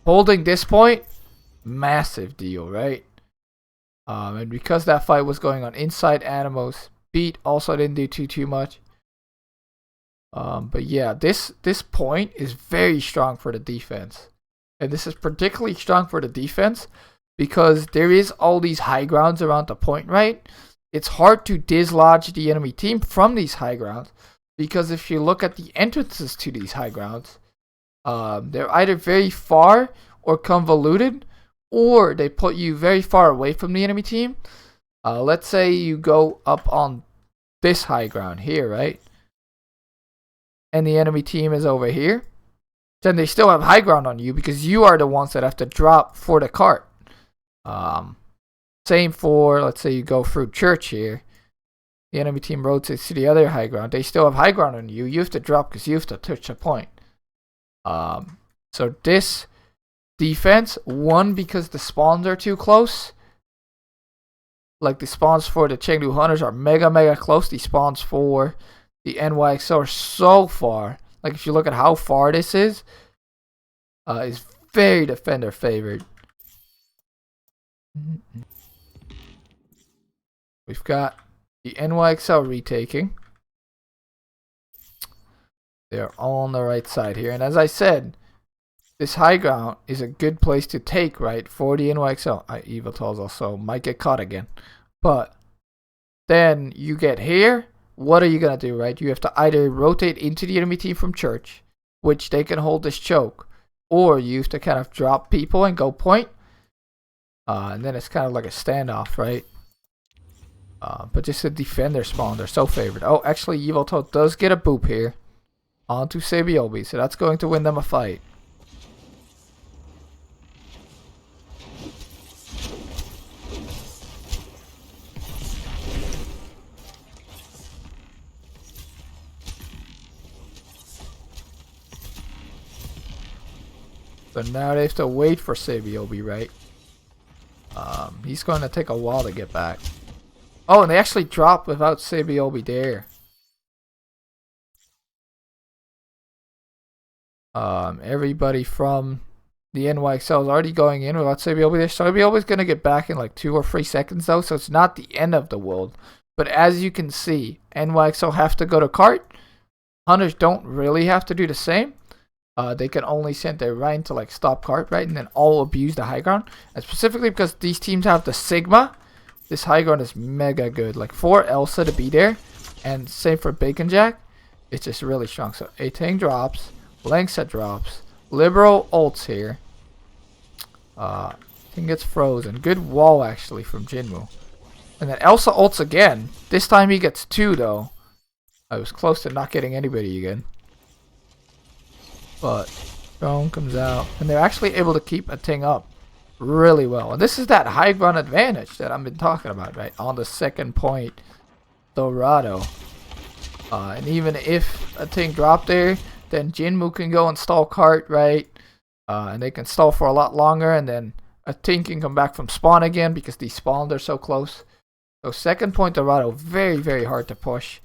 holding this point, massive deal, right? And because that fight was going on inside Animos, beat also didn't do too much. But yeah, this point is very strong for the defense. And this is particularly strong for the defense because there is all these high grounds around the point, right? It's hard to dislodge the enemy team from these high grounds because if you look at the entrances to these high grounds, they're either very far or convoluted, or they put you very far away from the enemy team. Let's say you go up on this high ground here, right? And the enemy team is over here. Then they still have high ground on you because you are the ones that have to drop for the cart. Same for, let's say you go through church here. The enemy team rotates to the other high ground. They still have high ground on you. You have to drop because you have to touch a point. So this defense, one, because the spawns are too close. Like the spawns for the Chengdu Hunters are mega close. The spawns for the NYXO are so far. Like if you look at how far this is very defender favored. We've got the NYXL retaking. They're all on the right side here. And as I said, this high ground is a good place to take, right, for the NYXL. Eviltals also might get caught again. But then you get here. What are you going to do, right? You have to either rotate into the enemy team from church, which they can hold this choke, or you have to kind of drop people and go point. And then it's kind of like a standoff, right? But just to defend their spawn, they're so favored. Oh, actually, Eviltals does get a boop here onto Sabiobi, so that's going to win them a fight. So now they have to wait for Sabiobi, right? He's going to take a while to get back. Oh, and they actually dropped without Sabiobi there. Everybody from the NYXL is already going in without Sabiobi there. Sabiobi's going to get back in like 2 or 3 seconds though, so it's not the end of the world. But as you can see, NYXL have to go to cart. Hunters don't really have to do the same. They can only send their Rhine to like stop cart, right? And then all abuse the high ground. And specifically because these teams have the Sigma, this high ground is mega good. Like for Elsa to be there, and same for Bacon Jack, it's just really strong. So Atang drops, Langset drops, Liberal ults here. Thing gets frozen. Good wall actually from Jinwoo. And then Elsa ults again. This time he gets 2 though. I was close to not getting anybody again. But drone comes out, and they're actually able to keep a thing up really well. And this is that high ground advantage that I've been talking about, right? On the second point, Dorado. And even if a thing dropped there, then Jinwoo can go and stall cart, right? And they can stall for a lot longer, and then a thing can come back from spawn again because these spawns are so close. So second point Dorado, very hard to push.